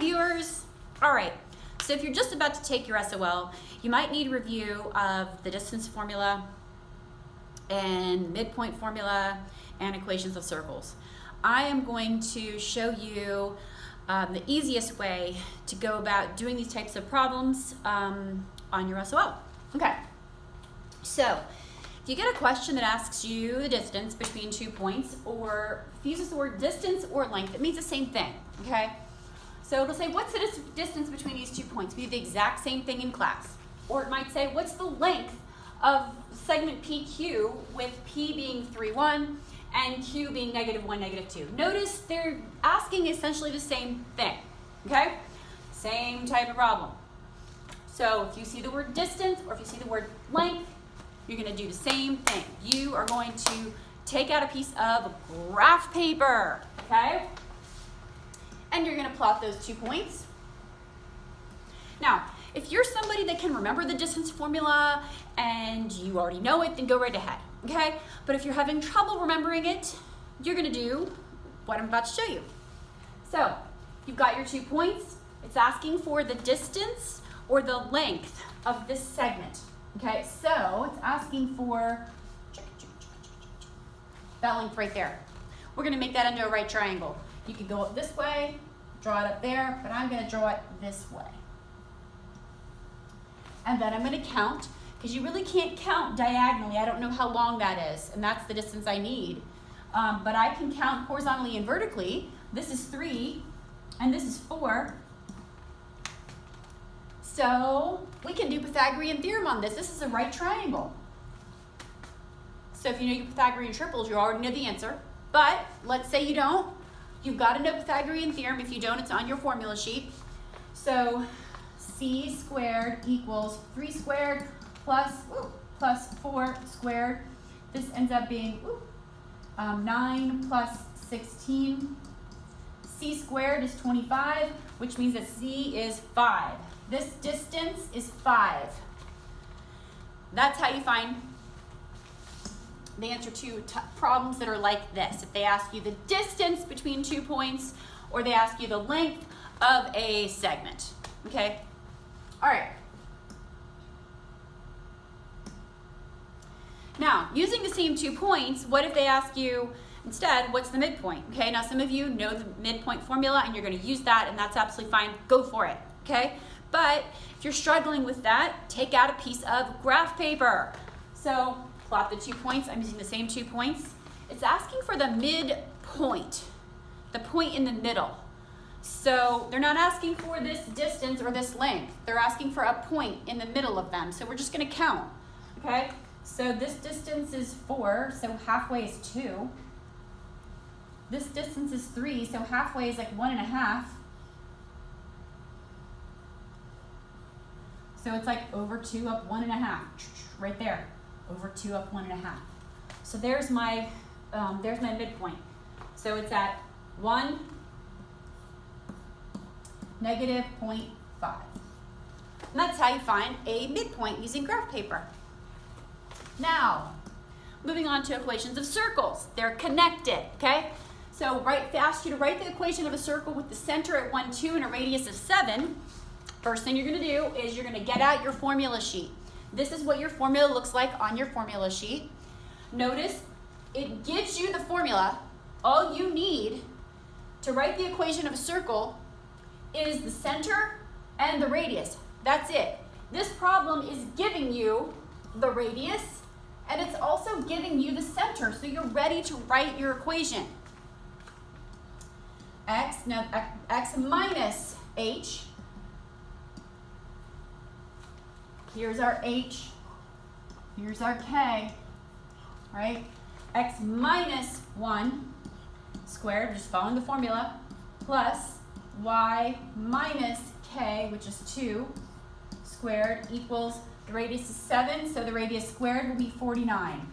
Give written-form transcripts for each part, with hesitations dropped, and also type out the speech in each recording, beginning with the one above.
viewers? All right, so if you're just about to take your SOL, you might need review of the distance formula and midpoint formula and equations of circles. I am going to show you the easiest way to go about doing these types of problems on your SOL. Okay, so if you get a question that asks you the distance between 2 points, or uses the word distance or length, it means the same thing, okay? So it'll say, what's the distance between these 2 points? We do the exact same thing in class. Or it might say, what's the length of segment PQ with P being 3, 1 and Q being -1, -2. Notice they're asking essentially the same thing, okay? Same type of problem. So if you see the word distance or if you see the word length, you're going to do the same thing. You are going to take out a piece of graph paper, okay? And you're going to plot those 2 points. Now, if you're somebody that can remember the distance formula and you already know it, then go right ahead, okay? But if you're having trouble remembering it, you're going to do what I'm about to show you. So, you've got your 2 points. It's asking for the distance or the length of this segment, okay? So, it's asking for that length right there. We're going to make that into a right triangle. You could go up this way, draw it up there, but I'm going to draw it this way. And then I'm going to count, because you really can't count diagonally. I don't know how long that is, and that's the distance I need. But I can count horizontally and vertically. This is 3, and this is 4. So we can do Pythagorean Theorem on this. This is a right triangle. So if you know your Pythagorean triples, you already know the answer. But let's say you don't. You've got to know Pythagorean Theorem. If you don't, it's on your formula sheet. So c squared equals 3 squared plus 4 squared. This ends up being 9 plus 16. C squared is 25, which means that C is 5. This distance is 5. That's how you find the answer to problems that are like this. If they ask you the distance between 2 points, or they ask you the length of a segment, okay? All right. Now, using the same 2 points, what if they ask you instead, what's the midpoint? Okay, now some of you know the midpoint formula and you're going to use that, and that's absolutely fine. Go for it, okay? But if you're struggling with that, take out a piece of graph paper. So plot the 2 points. I'm using the same 2 points. It's asking for the midpoint, the point in the middle. So they're not asking for this distance or this length. They're asking for a point in the middle of them. So we're just going to count, okay? So this distance is 4, so halfway is 2. This distance is 3, so halfway is like 1.5. So it's like over 2 up 1.5, right there. Over 2 up 1.5. So there's my midpoint. So it's at 1, -0.5. And that's how you find a midpoint using graph paper. Now, moving on to equations of circles. They're connected, okay? So if they ask you to write the equation of a circle with the center at 1, 2 and a radius of 7, first thing you're going to do is you're going to get out your formula sheet. This is what your formula looks like on your formula sheet. Notice it gives you the formula. All you need to write the equation of a circle is the center and the radius. That's it. This problem is giving you the radius, and it's also giving you the center, so you're ready to write your equation. X minus h. Here's our h. Here's our k. All right? X minus 1 squared, just following the formula, plus y minus k, which is 2, squared equals, the radius is 7, so the radius squared will be 49.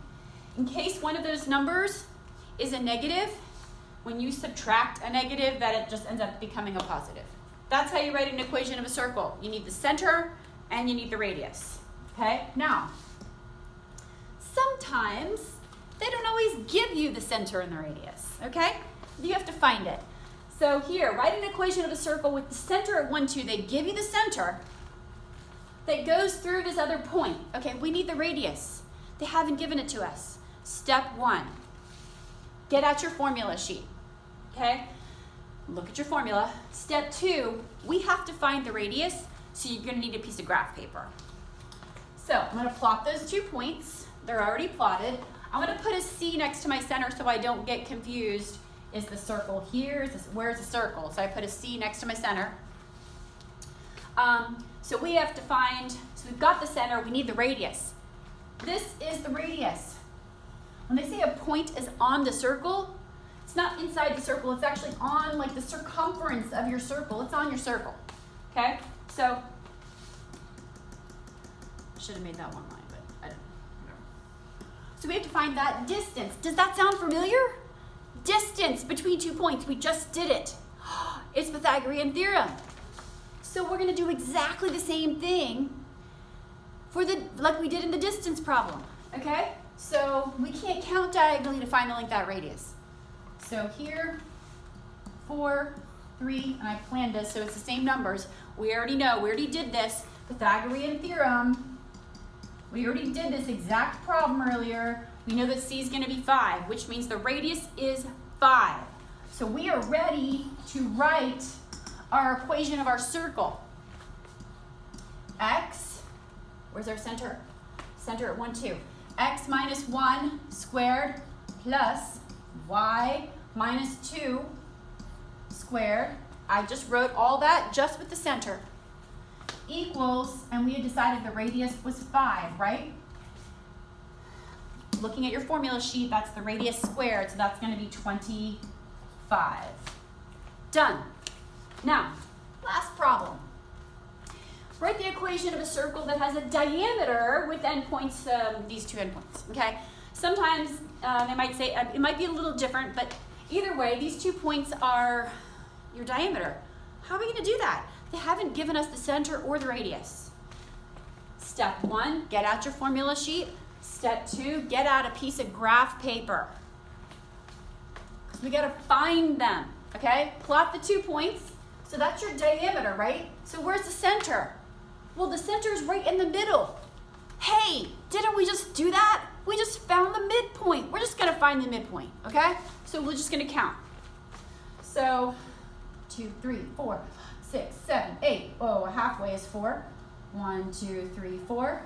In case one of those numbers is a negative, when you subtract a negative, that it just ends up becoming a positive. That's how you write an equation of a circle. You need the center and you need the radius. Okay? Now, sometimes they don't always give you the center and the radius. Okay? You have to find it. So here, write an equation of a circle with the center at 1, 2. They give you the center that goes through this other point. Okay, we need the radius. They haven't given it to us. Step 1, get out your formula sheet. Okay, look at your formula. Step 2, we have to find the radius, so you're going to need a piece of graph paper. So I'm going to plot those 2 points. They're already plotted. I'm going to put a C next to my center so I don't get confused. Is the circle here? Where's the circle? So I put a C next to my center. So we have to find, so we've got the center, we need the radius. This is the radius. When they say a point is on the circle, it's not inside the circle, it's actually on like the circumference of your circle. It's on your circle, okay? So, I should have made that one line, but I don't know. So we have to find that distance. Does that sound familiar? Distance between 2 points, we just did it. It's Pythagorean Theorem. So we're gonna do exactly the same thing like we did in the distance problem, okay? So we can't count diagonally to find the length of that radius. So here, 4, 3, and I planned this so it's the same numbers. We already know, we already did this, Pythagorean Theorem. We already did this exact problem earlier. We know that C is gonna be 5, which means the radius is 5. So we are ready to write our equation of our circle. X, where's our center? Center at 1, 2. X minus 1 squared plus y minus 2 squared. I just wrote all that just with the center. Equals, and we had decided the radius was 5, right? Looking at your formula sheet, that's the radius squared, so that's going to be 25. Done. Now, last problem. Write the equation of a circle that has a diameter with endpoints, these 2 endpoints, okay? Sometimes they might say, it might be a little different, but either way, these 2 points are your diameter. How are we going to do that? They haven't given us the center or the radius. Step 1, get out your formula sheet. Step 2, get out a piece of graph paper. We got to find them, okay? Plot the 2 points. So that's your diameter, right? So where's the center? Well, the center is right in the middle. Hey, didn't we just do that? We just found the midpoint. We're just gonna find the midpoint, okay? So we're just gonna count. So 2, 3, 4, 6, 7, 8. Oh, halfway is 4. 1, 2, 3, 4.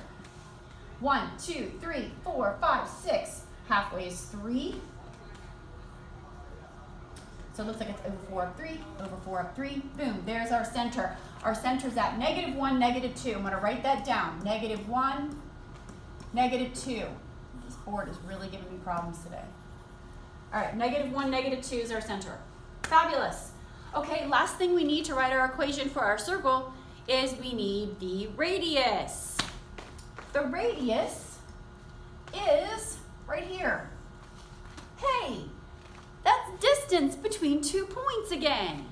1, 2, 3, 4, 5, 6. Halfway is 3. So it looks like it's over 4 up 3, over 4 up 3. Boom, there's our center. Our center's at -1, -2. I'm gonna write that down. -1, -2. This board is really giving me problems today. All right, -1, -2 is our center. Fabulous. Okay, last thing we need to write our equation for our circle is we need the radius. The radius is right here. Hey, that's distance between 2 points again.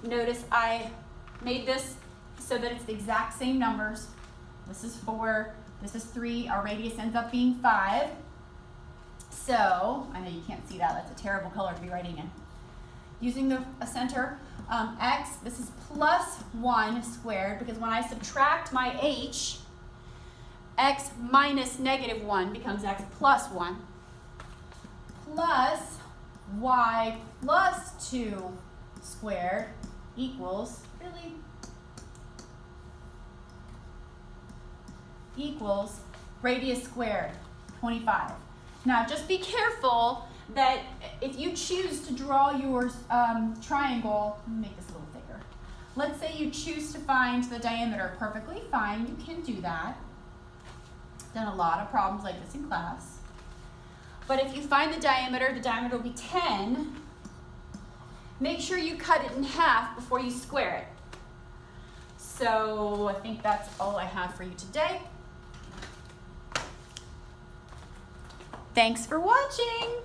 Notice I made this so that it's the exact same numbers. This is 4, this is 3, our radius ends up being 5. So, I know you can't see that, that's a terrible color to be writing in. Using a center, x, this is +1 squared, because when I subtract my h, x minus -1 becomes x plus 1, plus y plus 2 squared equals, equals radius squared, 25. Now just be careful that if you choose to draw your triangle, let me make this a little thicker. Let's say you choose to find the diameter, perfectly fine, you can do that. Done a lot of problems like this in class. But if you find the diameter will be 10. Make sure you cut it in half before you square it. So I think that's all I have for you today. Thanks for watching.